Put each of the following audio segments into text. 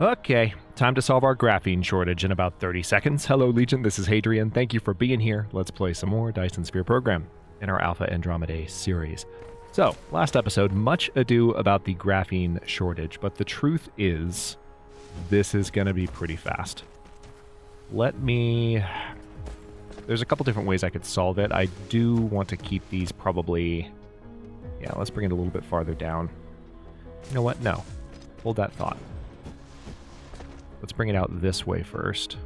Okay, time to solve our graphene shortage in about 30 seconds. Hello Legion, this is Hadrian. Thank you for being here. Let's play some more Dyson Sphere Program in our Alpha Andromedae series. So, last episode, much ado about the graphene shortage, but the truth is, this is going to be pretty fast. There's a couple different ways I could solve it. I do want to keep these probably... Yeah, let's bring it a little bit farther down. You know what? No. Hold that thought. Let's bring it out this way first.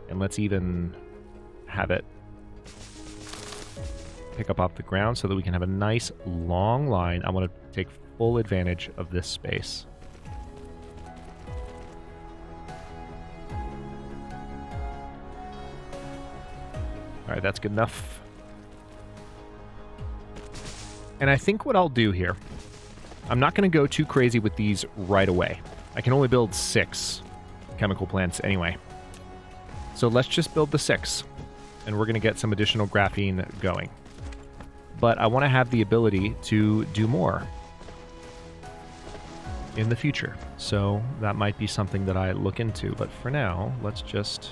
And let's even have it pick up off the ground so that we can have a nice long line. I want to take full advantage of this space. Alright, that's good enough. And I think what I'll do here, I'm not going to go too crazy with these right away. I can only build 6 chemical plants anyway. So let's just build the 6, and we're going to get some additional graphene going. But I want to have the ability to do more in the future. So that might be something that I look into. But for now, let's just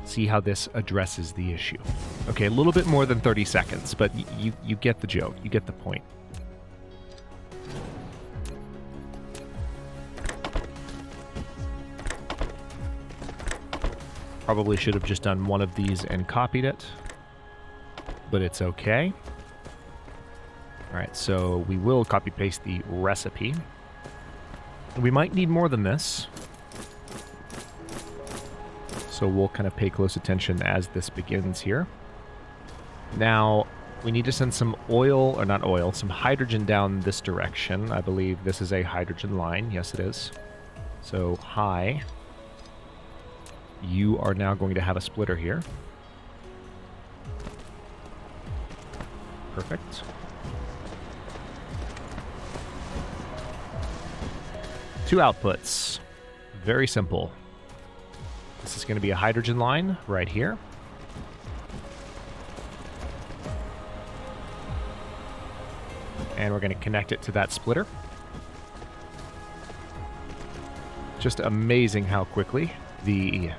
see how this addresses the issue. Okay, a little bit more than 30 seconds, but you get the joke. You get the point. Probably should have just done one of these and copied it, but it's okay. Alright, so we will copy-paste the recipe. We might need more than this, so we'll kind of pay close attention as this begins here. Now, we need to send some oil, or not oil, some hydrogen down this direction. I believe this is a hydrogen line. Yes, it is. So, hi. You are now going to have a splitter here. Perfect. Two outputs. Very simple. This is going to be a hydrogen line right here. And we're going to connect it to that splitter. Just amazing how quickly the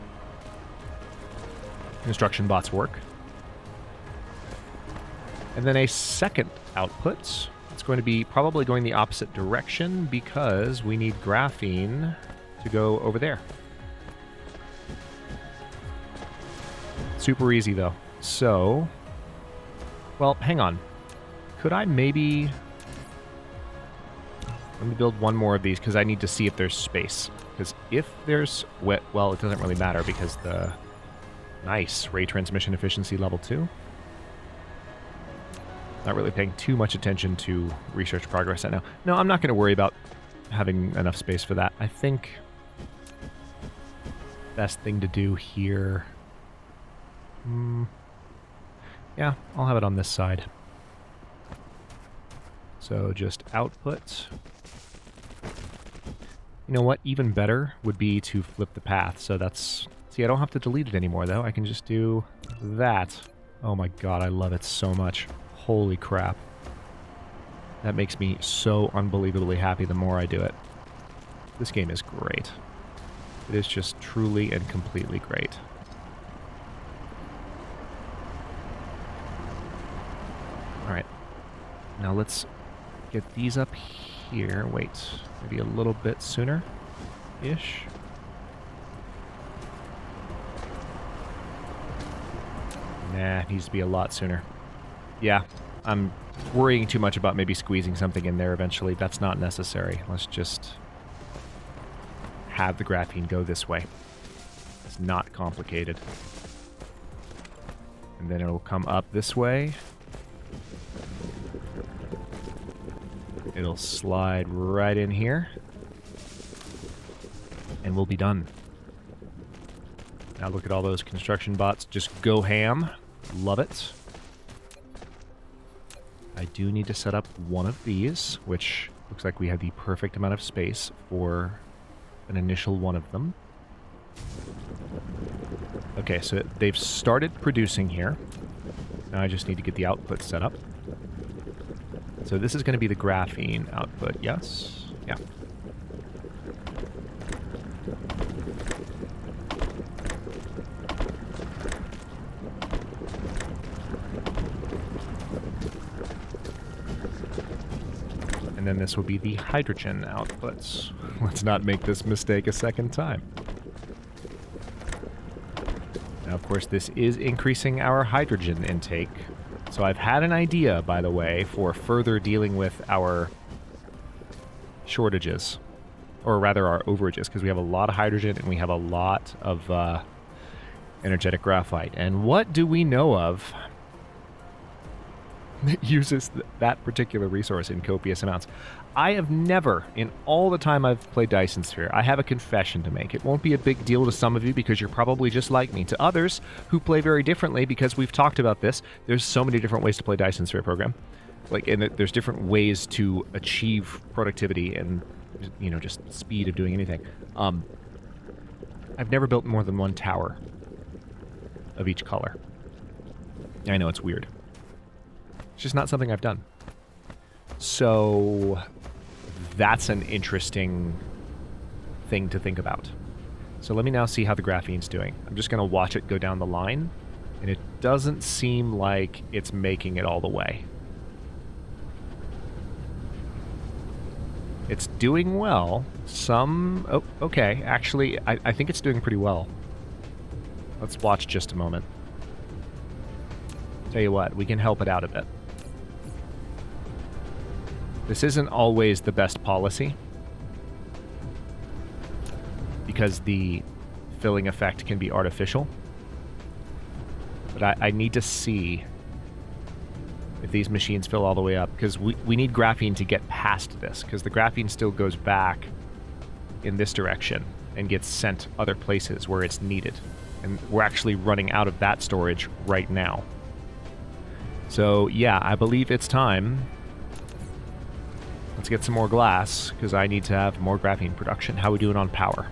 construction bots work. And then a second output. It's going to be probably going the opposite direction because we need graphene to go over there. Super easy though. So, well, hang on. Could I maybe... Let me build one more of these because I need to see if there's space. Because if there's... Well, it doesn't really matter because the... Nice. Ray transmission efficiency level 2. Not really paying too much attention to research progress right now. No, I'm not going to worry about having enough space for that. I think best thing to do here... yeah, I'll have it on this side. So just output. You know what? Even better would be to flip the path. So that's... See, I don't have to delete it anymore, though. I can just do that. Oh my god, I love it so much. Holy crap. That makes me so unbelievably happy the more I do it. This game is great. It is just truly and completely great. Alright. Now let's get these up here. Wait, maybe a little bit sooner-ish. Nah, it needs to be a lot sooner. Yeah, I'm worrying too much about maybe squeezing something in there eventually. That's not necessary. Let's just have the graphene go this way. It's not complicated. And then it'll come up this way. It'll slide right in here. And we'll be done. Now look at all those construction bots. Just go ham. Love it. I do need to set up one of these, which looks like we have the perfect amount of space for an initial one of them. Okay, so they've started producing here. Now I just need to get the output set up. So this is going to be the graphene output, yes? Yeah. And then this will be the hydrogen outputs. Let's not make this mistake a second time. Now, of course, this is increasing our hydrogen intake. So I've had an idea, by the way, for further dealing with our shortages. Or rather, our overages, because we have a lot of hydrogen and we have a lot of energetic graphite. And what do we know of that uses that particular resource in copious amounts? I have never, in all the time I've played Dyson Sphere, I have a confession to make. It won't be a big deal to some of you because you're probably just like me. To others who play very differently, because we've talked about this, there's so many different ways to play Dyson Sphere Program. Like, and there's different ways to achieve productivity and, you know, just speed of doing anything. I've never built more than one tower of each color. I know it's weird. It's just not something I've done. So that's an interesting thing to think about. So let me now see how the graphene's doing. I'm just going to watch it go down the line, and it doesn't seem like it's making it all the way. It's doing well. Some... Oh, okay. Actually, I think it's doing pretty well. Let's watch just a moment. Tell you what, we can help it out a bit. This isn't always the best policy, because the filling effect can be artificial. But I need to see if these machines fill all the way up, because we need graphene to get past this, because the graphene still goes back in this direction and gets sent other places where it's needed. And we're actually running out of that storage right now. So yeah, I believe it's time. Let's get some more glass, because I need to have more graphene production. How are we doing on power?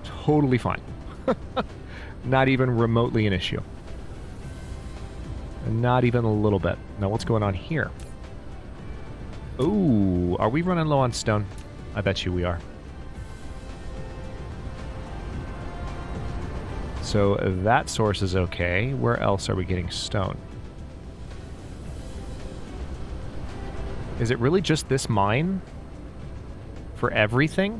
Totally fine. Not even remotely an issue. Not even a little bit. Now, what's going on here? Ooh, are we running low on stone? I bet you we are. So that source is okay. Where else are we getting stone? Is it really just this mine? For everything?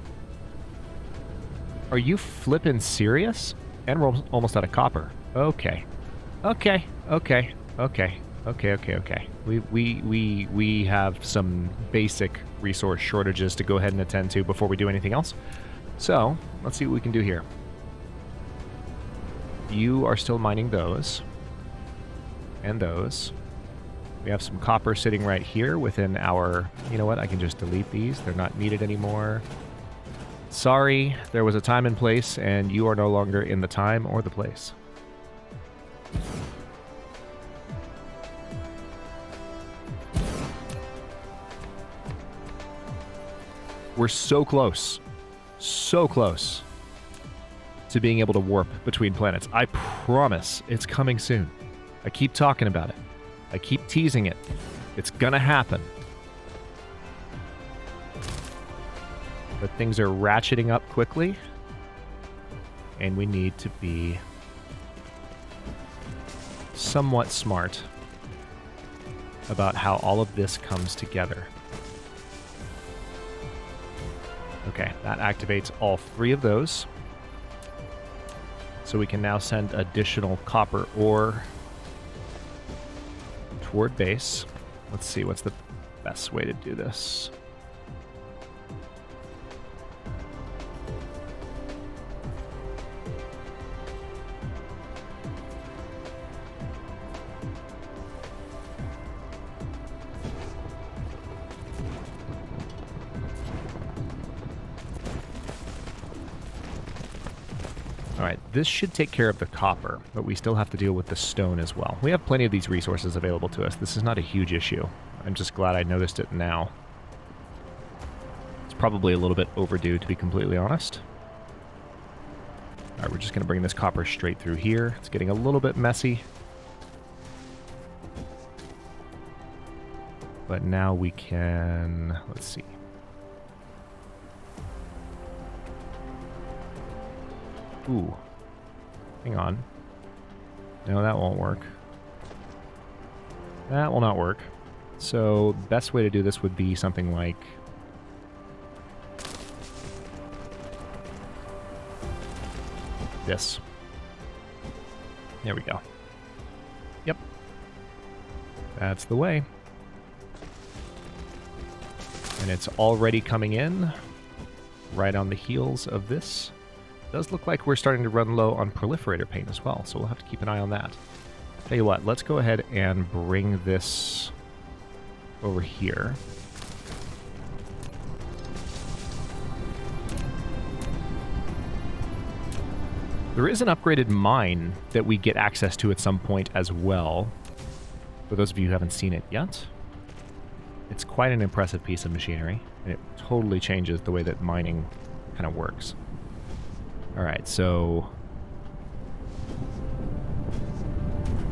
Are you flippin' serious? And we're almost out of copper. Okay. Okay. Okay. Okay. Okay. Okay. Okay. We have some basic resource shortages to go ahead and attend to before we do anything else. So, let's see what we can do here. You are still mining those. And those. We have some copper sitting right here within our... You know what? I can just delete these. They're not needed anymore. Sorry, there was a time and place, and you are no longer in the time or the place. We're so close. So close to being able to warp between planets. I promise it's coming soon. I keep talking about it. I keep teasing it. It's gonna happen. But things are ratcheting up quickly, and we need to be somewhat smart about how all of this comes together. Okay, that activates all 3 of those. So we can now send additional copper ore toward base. Let's see, what's the best way to do this? Alright, this should take care of the copper, but we still have to deal with the stone as well. We have plenty of these resources available to us. This is not a huge issue. I'm just glad I noticed it now. It's probably a little bit overdue, to be completely honest. Alright, we're just going to bring this copper straight through here. It's getting a little bit messy. But now we can... let's see. Ooh. Hang on. No, that won't work. That will not work. So, best way to do this would be something like... this. There we go. Yep. That's the way. And it's already coming in right on the heels of this. Does look like we're starting to run low on proliferator paint as well, so we'll have to keep an eye on that. Tell you what, let's go ahead and bring this over here. There is an upgraded mine that we get access to at some point as well. For those of you who haven't seen it yet, it's quite an impressive piece of machinery, and it totally changes the way that mining kind of works. Alright, so...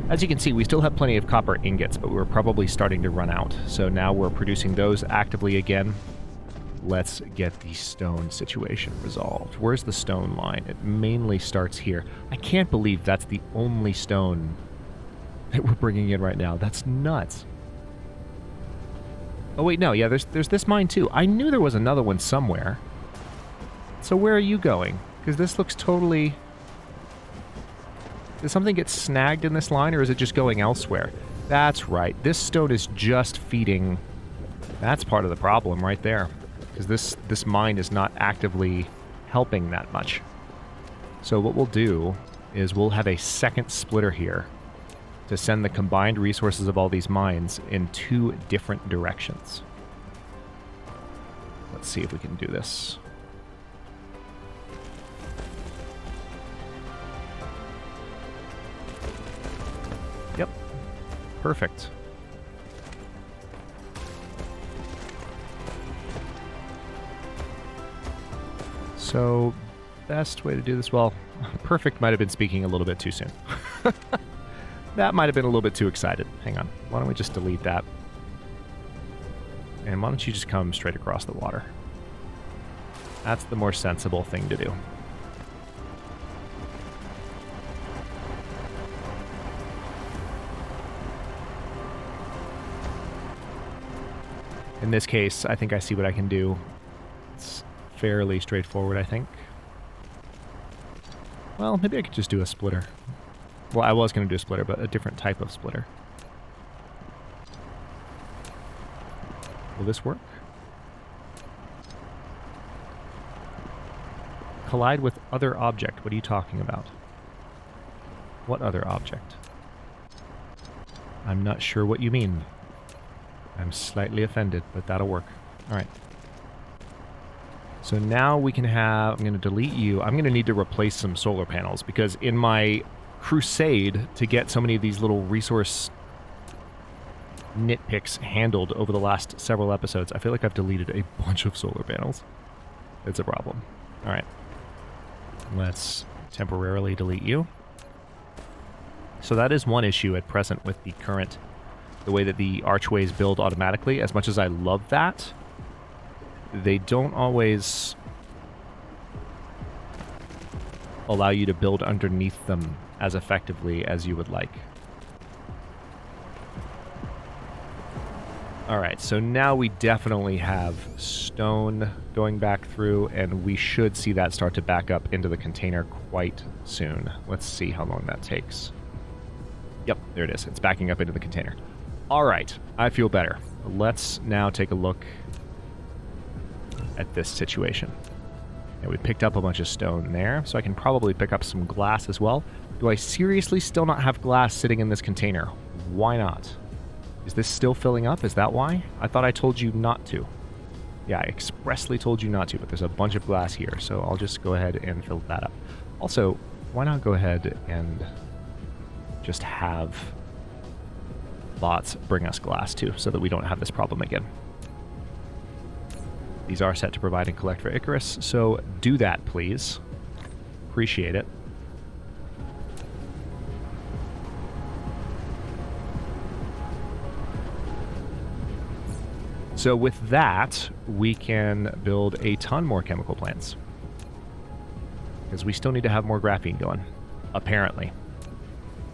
as you can see, we still have plenty of copper ingots, but we're probably starting to run out. So now we're producing those actively again. Let's get the stone situation resolved. Where's the stone line? It mainly starts here. I can't believe that's the only stone that we're bringing in right now. That's nuts. Oh wait, no, yeah, there's this mine too. I knew there was another one somewhere. So where are you going? Because this looks totally... Did something get snagged in this line, or is it just going elsewhere? That's right. This stone is just feeding... That's part of the problem right there. Because this mine is not actively helping that much. So what we'll do is we'll have a second splitter here to send the combined resources of all these mines in 2 different directions. Let's see if we can do this. Yep. Perfect. So, best way to do this, well, perfect might have been speaking a little bit too soon. That might have been a little bit too excited. Hang on. Why don't we just delete that? And why don't you just come straight across the water? That's the more sensible thing to do. In this case, I think I see what I can do. It's fairly straightforward, I think. Well, maybe I could just do a splitter. Well, I was going to do a splitter, but a different type of splitter. Will this work? Collide with other object. What are you talking about? What other object? I'm not sure what you mean. I'm slightly offended, but that'll work. Alright. So now we can have... I'm going to delete you. I'm going to need to replace some solar panels, because in my crusade to get so many of these little resource nitpicks handled over the last several episodes, I feel like I've deleted a bunch of solar panels. It's a problem. Alright. Let's temporarily delete you. So that is one issue at present with the current... the way that the archways build automatically. As much as I love that, they don't always allow you to build underneath them as effectively as you would like. Alright, so now we definitely have stone going back through, and we should see that start to back up into the container quite soon. Let's see how long that takes. Yep, there it is. It's backing up into the container. Alright, I feel better. Let's now take a look at this situation. And we picked up a bunch of stone there, so I can probably pick up some glass as well. Do I seriously still not have glass sitting in this container? Why not? Is this still filling up? Is that why? I thought I told you not to. Yeah, I expressly told you not to, but there's a bunch of glass here, so I'll just go ahead and fill that up. Also, why not go ahead and just have bots bring us glass too, so that we don't have this problem again. These are set to provide and collect for Icarus, so do that, please. Appreciate it. So with that, we can build a ton more chemical plants. because we still need to have more graphene going, apparently.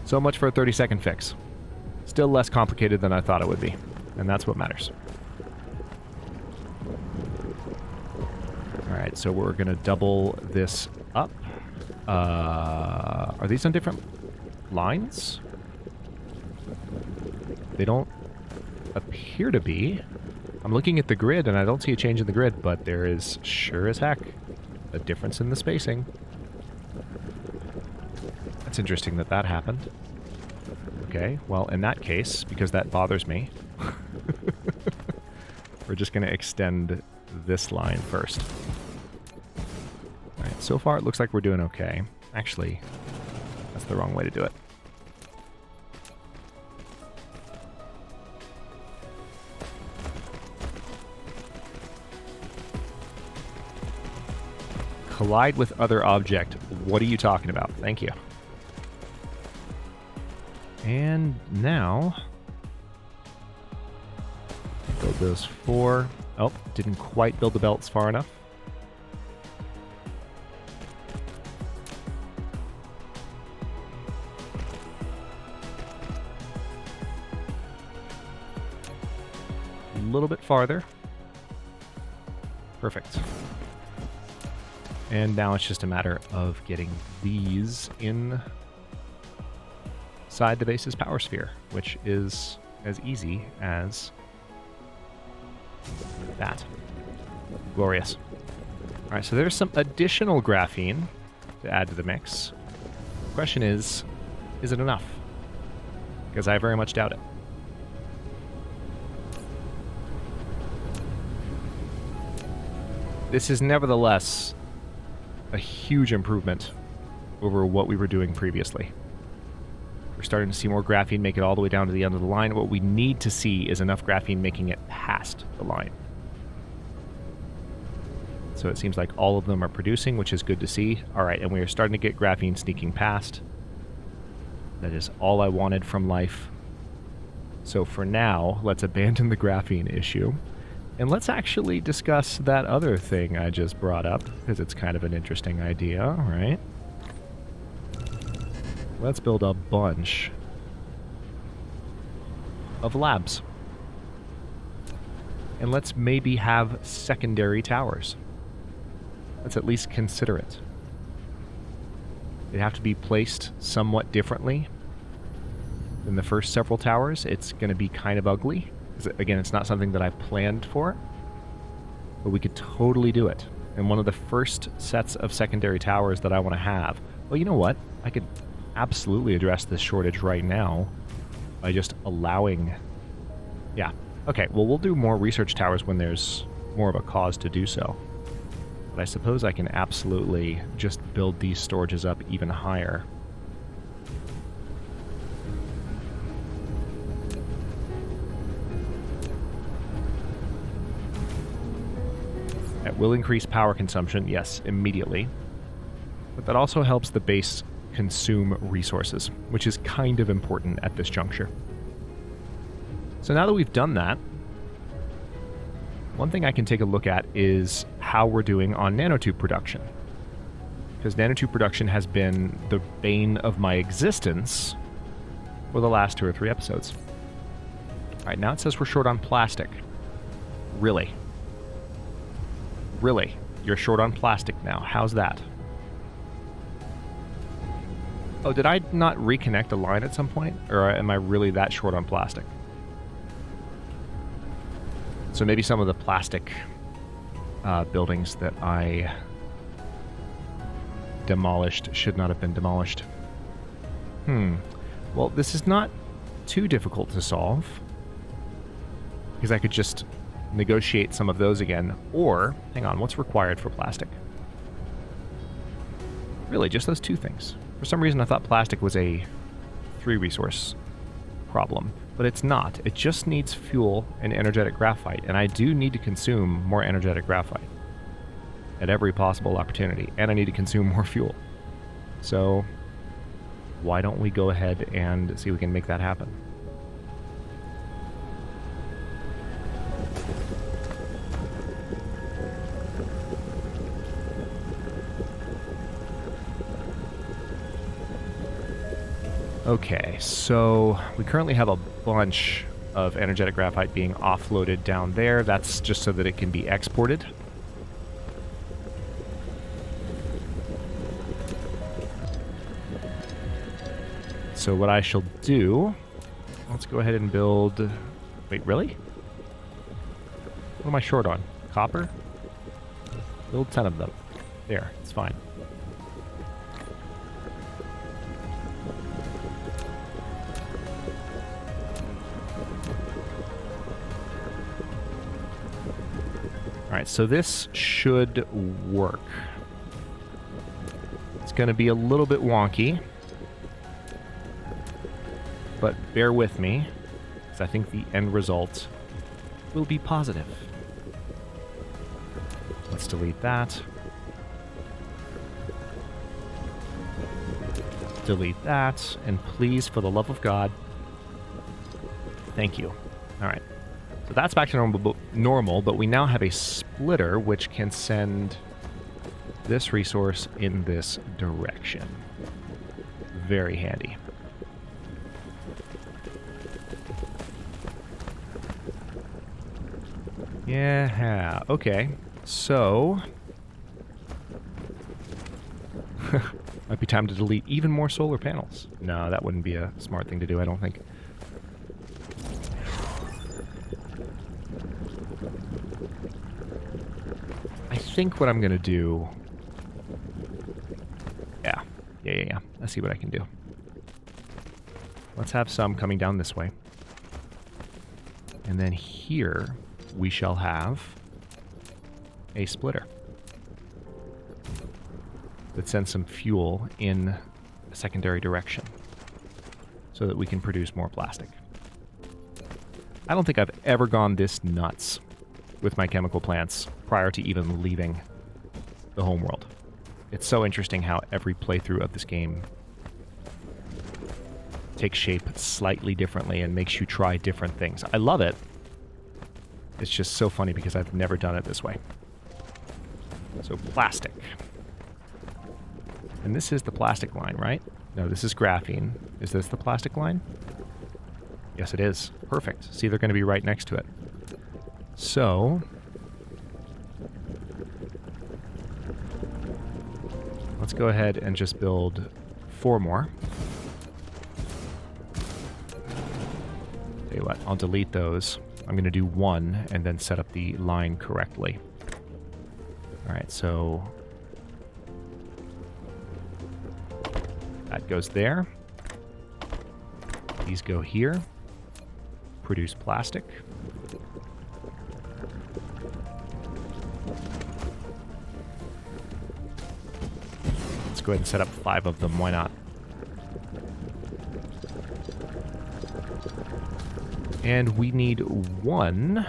So much for a 30-second fix. Still less complicated than I thought it would be, and that's what matters. Alright, so we're going to double this up. Are these on different lines? They don't appear to be. I'm looking at the grid, and I don't see a change in the grid, but there is sure as heck a difference in the spacing. That's interesting that that happened. Okay, well, in that case, because that bothers me, we're just going to extend this line first. Alright, so far it looks like we're doing okay. Actually, that's the wrong way to do it. Collide with other object. What are you talking about? Thank you. And now, build those 4. Oh, didn't quite build the belts far enough. A little bit farther. Perfect. And now it's just a matter of getting these inside the base's power sphere, which is as easy as that. Glorious. All right, so there's some additional graphene to add to the mix. The question is it enough? Because I very much doubt it. This is nevertheless a huge improvement over what we were doing previously. We're starting to see more graphene make it all the way down to the end of the line. What we need to see is enough graphene making it past the line. So it seems like all of them are producing, which is good to see. All right, and we are starting to get graphene sneaking past. That is all I wanted from life. So for now, let's abandon the graphene issue. And let's actually discuss that other thing I just brought up, because it's kind of an interesting idea, right? Let's build a bunch of labs. And let's maybe have secondary towers. Let's at least consider it. They have to be placed somewhat differently than the first several towers. It's going to be kind of ugly. Again, it's not something that I planned for, but we could totally do it. And one of the first sets of secondary towers that I want to have, well, you know what? I could absolutely address this shortage right now by just allowing... Yeah. Okay, well, we'll do more research towers when there's more of a cause to do so. But I suppose I can absolutely just build these storages up even higher. That will increase power consumption, yes, immediately. But that also helps the base consume resources, which is kind of important at this juncture. So now that we've done that, one thing I can take a look at is how we're doing on nanotube production. Because nanotube production has been the bane of my existence for the last 2 or 3 episodes. Alright, now it says we're short on plastic. Really? Really? You're short on plastic now. How's that? Oh, did I not reconnect a line at some point? Or am I really that short on plastic? So maybe some of the plastic buildings that I demolished should not have been demolished. Well, this is not too difficult to solve, because I could just negotiate some of those again. Or, hang on, what's required for plastic? Really, just those 2 things. For some reason, I thought plastic was a 3-resource problem, but it's not. It just needs fuel and energetic graphite, and I do need to consume more energetic graphite at every possible opportunity, and I need to consume more fuel. So, why don't we go ahead and see if we can make that happen? Okay, so we currently have a bunch of energetic graphite being offloaded down there. That's just so that it can be exported. So what I shall do, let's go ahead and build... Wait, really? What am I short on? Copper? Build 10 of them. There, it's fine. Alright, so this should work. It's going to be a little bit wonky, but bear with me, because I think the end result will be positive. Let's delete that. Delete that, and please, for the love of God, thank you. Alright. So that's back to normal, but we now have a splitter which can send this resource in this direction. Very handy. Yeah, okay. So... might be time to delete even more solar panels. No, that wouldn't be a smart thing to do, I don't think. I think what I'm going to do... Yeah. Let's see what I can do. Let's have some coming down this way. And then here we shall have a splitter that sends some fuel in a secondary direction so that we can produce more plastic. I don't think I've ever gone this nuts with my chemical plants prior to even leaving the homeworld. It's so interesting how every playthrough of this game takes shape slightly differently and makes you try different things. I love it. It's just so funny because I've never done it this way. So plastic. And this is the plastic line, right? No, this is graphene. Is this the plastic line? Yes, it is. Perfect. See, they're going to be right next to it. So... let's go ahead and just build 4 more. Tell you what, I'll delete those. I'm going to do 1 and then set up the line correctly. Alright, so... that goes there. These go here. Produce plastic. Let's go ahead and set up 5 of them. Why not? And we need 1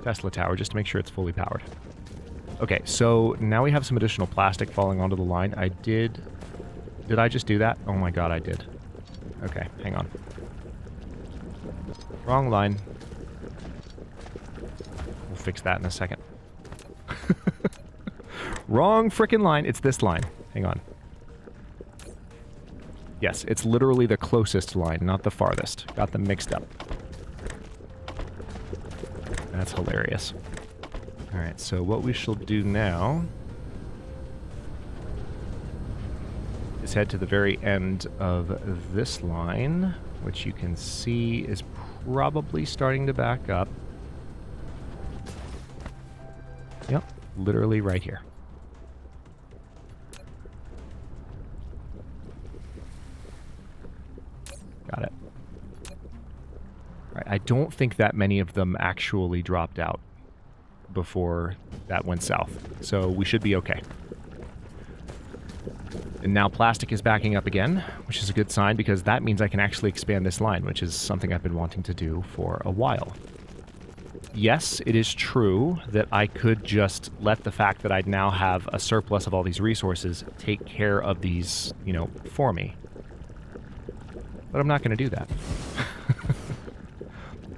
Tesla tower just to make sure it's fully powered. Okay, so now we have some additional plastic falling onto the line. Did I just do that? Oh my god, I did. Okay, hang on. Wrong line. We'll fix that in a second. Wrong frickin' line. It's this line. Hang on. Yes, it's literally the closest line, not the farthest. Got them mixed up. That's hilarious. Alright, so what we shall do now is head to the very end of this line, which you can see is probably starting to back up. Yep, literally right here. Got it. Right, I don't think that many of them actually dropped out before that went south, so we should be okay. And now plastic is backing up again, which is a good sign because that means I can actually expand this line, which is something I've been wanting to do for a while. Yes, it is true that I could just let the fact that I now have a surplus of all these resources take care of these, you know, for me. But I'm not going to do that.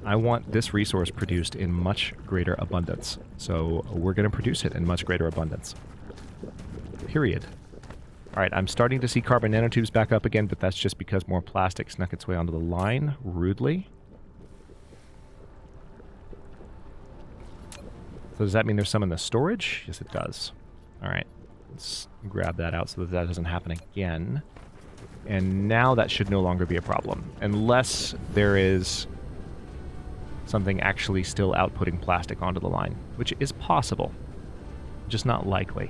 I want this resource produced in much greater abundance. So we're going to produce it in much greater abundance. Period. All right, I'm starting to see carbon nanotubes back up again, but that's just because more plastic snuck its way onto the line rudely. So does that mean there's some in the storage? Yes, it does. All right, let's grab that out so that that doesn't happen again. And now that should no longer be a problem, unless there is something actually still outputting plastic onto the line, which is possible, just not likely.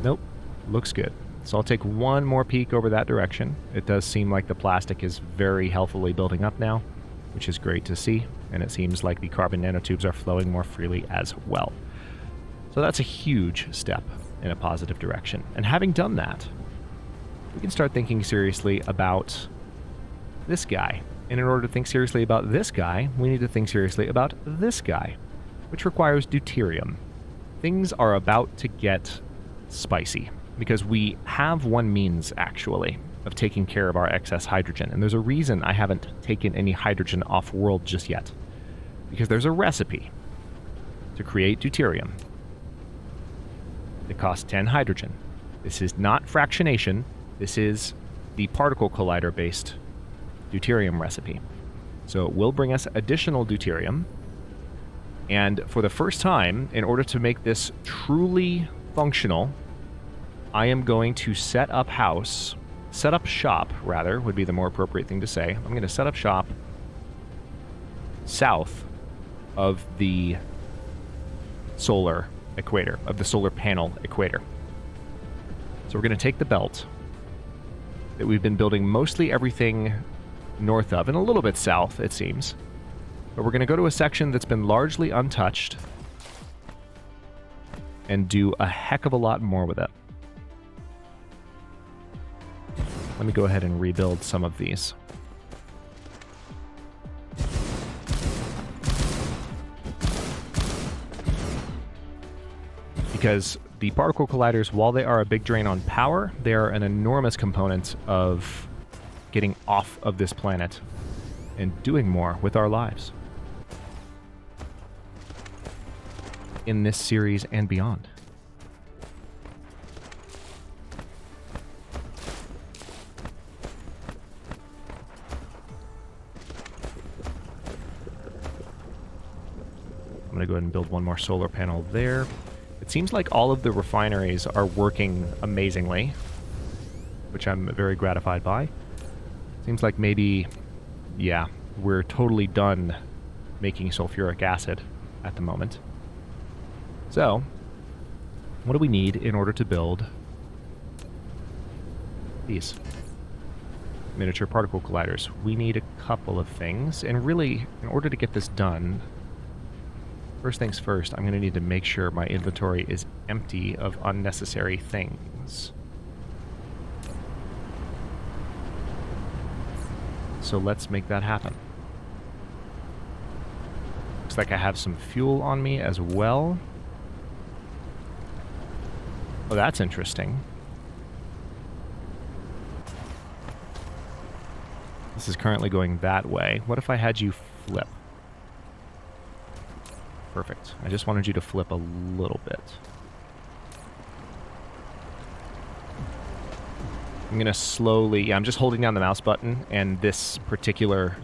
Nope, looks good. So I'll take one more peek over that direction. It does seem like the plastic is very healthily building up now, which is great to see, and it seems like the carbon nanotubes are flowing more freely as well. So that's a huge step in a positive direction. And having done that, we can start thinking seriously about this guy. And in order to think seriously about this guy, we need to think seriously about this guy, which requires deuterium. Things are about to get spicy, because we have one means, actually, of taking care of our excess hydrogen. And there's a reason I haven't taken any hydrogen off-world just yet. Because there's a recipe to create deuterium. It costs 10 hydrogen. This is not fractionation. This is the particle collider-based deuterium recipe. So it will bring us additional deuterium. And for the first time, in order to make this truly functional, I am going to set up shop, rather, would be the more appropriate thing to say. I'm going to set up shop south of the solar equator, of the solar panel equator. So we're going to take the belt that we've been building mostly everything north of, and a little bit south, it seems. But we're going to go to a section that's been largely untouched and do a heck of a lot more with it. Let me go ahead and rebuild some of these. Because the particle colliders, while they are a big drain on power, they are an enormous component of getting off of this planet and doing more with our lives. In this series and beyond. I'm going to go ahead and build one more solar panel there. It seems like all of the refineries are working amazingly, which I'm very gratified by. Seems like maybe, yeah, we're totally done making sulfuric acid at the moment. So, what do we need in order to build these miniature particle colliders? We need a couple of things, and really, in order to get this done, first things first, I'm going to need to make sure my inventory is empty of unnecessary things. So let's make that happen. Looks like I have some fuel on me as well. Oh, that's interesting. This is currently going that way. What if I had you flip? Perfect. I just wanted you to flip a little bit. I'm going to slowly... Yeah, I'm just holding down the mouse button, and this particular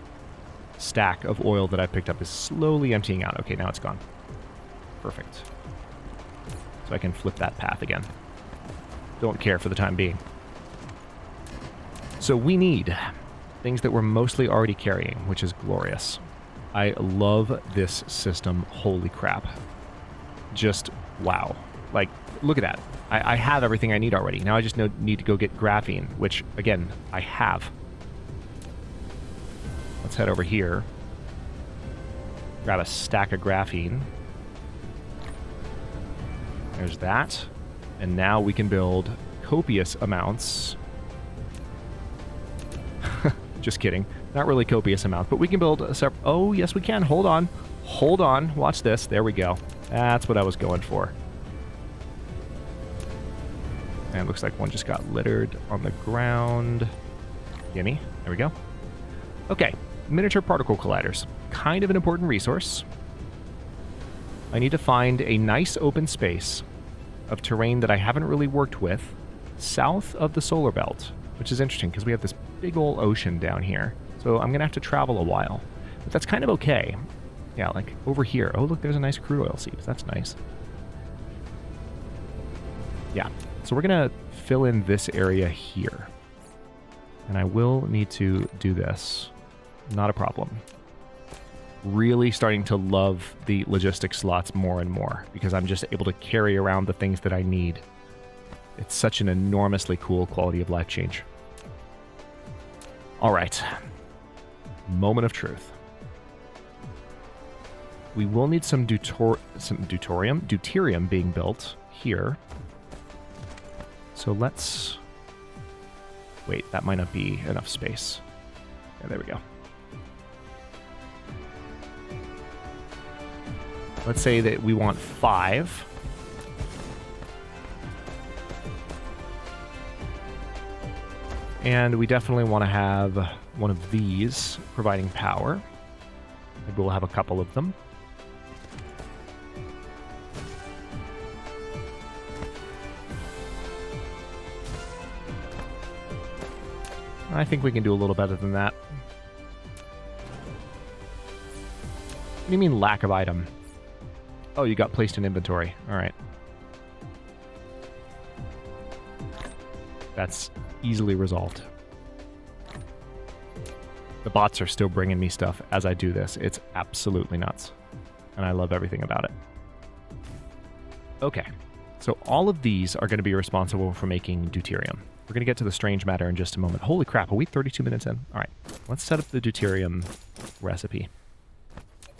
stack of oil that I picked up is slowly emptying out. Okay, now it's gone. Perfect. So I can flip that path again. Don't care for the time being. So we need things that we're mostly already carrying, which is glorious. I love this system. Holy crap. Just wow. Like, look at that. I have everything I need already. Now I just need to go get graphene, which, again, I have. Let's head over here. Grab a stack of graphene. There's that. And now we can build copious amounts. Just kidding. Not really copious amount, but we can build a separate... Oh, yes, we can. Hold on. Hold on. Watch this. There we go. That's what I was going for. And it looks like one just got littered on the ground. Gimme. There we go. Okay. Miniature particle colliders. Kind of an important resource. I need to find a nice open space of terrain that I haven't really worked with south of the solar belt, which is interesting because we have this big old ocean down here. So I'm going to have to travel a while. But that's kind of okay. Yeah, like over here. Oh, look, there's a nice crude oil seep. That's nice. Yeah, so we're going to fill in this area here. And I will need to do this. Not a problem. Really starting to love the logistics slots more and more because I'm just able to carry around the things that I need. It's such an enormously cool quality of life change. All right. Moment of truth. We will need some deuterium being built here. So let's... Wait, that might not be enough space. Yeah, there we go. Let's say that we want 5. And we definitely want to have one of these providing power. Maybe we'll have a couple of them. I think we can do a little better than that. What do you mean lack of item? Oh, you got placed in inventory. All right. That's easily resolved. The bots are still bringing me stuff as I do this. It's absolutely nuts. And I love everything about it. Okay. So all of these are going to be responsible for making deuterium. We're going to get to the strange matter in just a moment. Holy crap, are we 32 minutes in? All right, let's set up the deuterium recipe.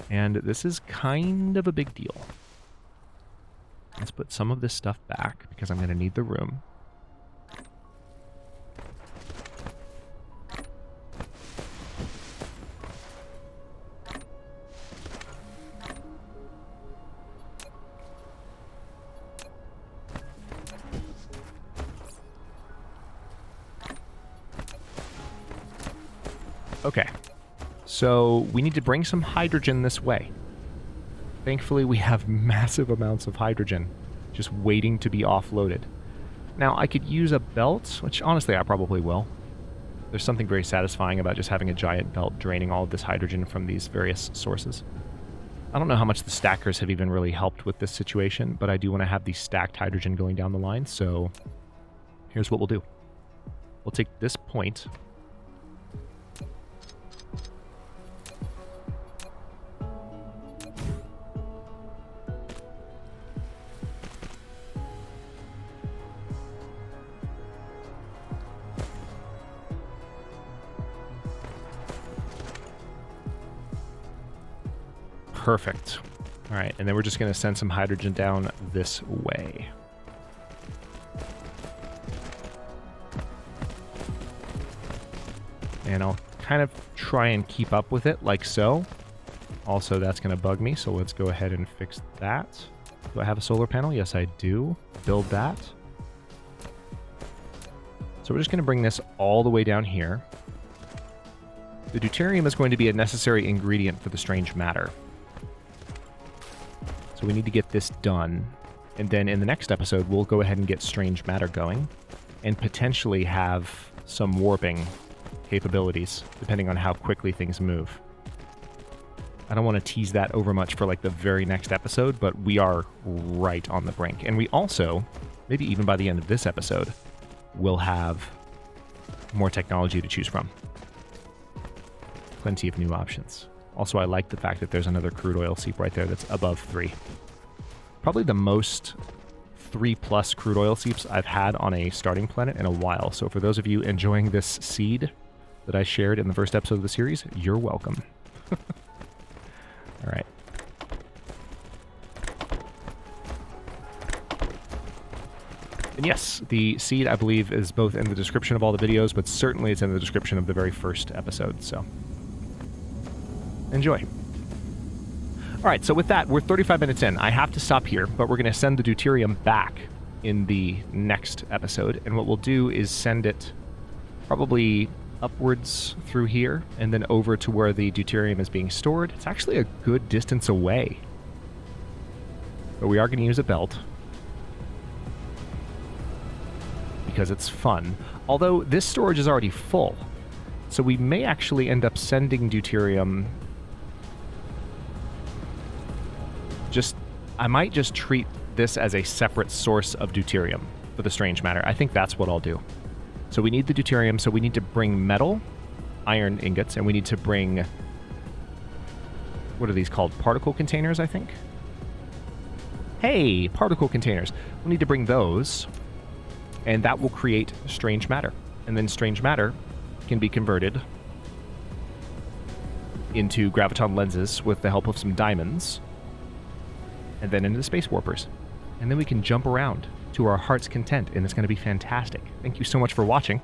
And this is kind of a big deal. Let's put some of this stuff back because I'm going to need the room. Okay, so we need to bring some hydrogen this way. Thankfully, we have massive amounts of hydrogen just waiting to be offloaded. Now, I could use a belt, which honestly I probably will. There's something very satisfying about just having a giant belt draining all of this hydrogen from these various sources. I don't know how much the stackers have even really helped with this situation, but I do want to have the stacked hydrogen going down the line, so here's what we'll do. We'll take this point. Perfect. All right, and then we're just going to send some hydrogen down this way. And I'll kind of try and keep up with it like so. Also, that's going to bug me, so let's go ahead and fix that. Do I have a solar panel? Yes, I do. Build that. So we're just going to bring this all the way down here. The deuterium is going to be a necessary ingredient for the strange matter. So we need to get this done. And then in the next episode, we'll go ahead and get strange matter going and potentially have some warping capabilities, depending on how quickly things move. I don't want to tease that over much for like the very next episode, but we are right on the brink. And we also, maybe even by the end of this episode, will have more technology to choose from. Plenty of new options. Also, I like the fact that there's another crude oil seep right there that's above 3. Probably the most 3+ crude oil seeps I've had on a starting planet in a while. So for those of you enjoying this seed that I shared in the first episode of the series, you're welcome. All right. And yes, the seed, I believe, is both in the description of all the videos, but certainly it's in the description of the very first episode, so enjoy. All right, so with that, we're 35 minutes in. I have to stop here, but we're going to send the deuterium back in the next episode, and what we'll do is send it probably upwards through here, and then over to where the deuterium is being stored. It's actually a good distance away. But we are going to use a belt. because it's fun. Although this storage is already full. So we may actually end up sending deuterium. I might just treat this as a separate source of deuterium for the strange matter. I think that's what I'll do. So we need the deuterium, so we need to bring metal, iron ingots, and we need to bring, what are these called? Particle containers, I think? Hey, particle containers. We need to bring those, and that will create strange matter. And then strange matter can be converted into graviton lenses with the help of some diamonds, and then into the space warpers. And then we can jump around to our heart's content, and it's going to be fantastic. Thank you so much for watching.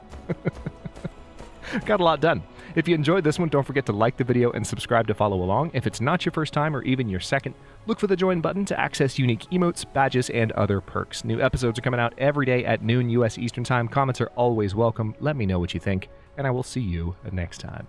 Got a lot done. If you enjoyed this one, don't forget to like the video and subscribe to follow along. If it's not your first time or even your second, look for the join button to access unique emotes, badges, and other perks. New episodes are coming out every day at noon US Eastern Time. Comments are always welcome. Let me know what you think, and I will see you next time.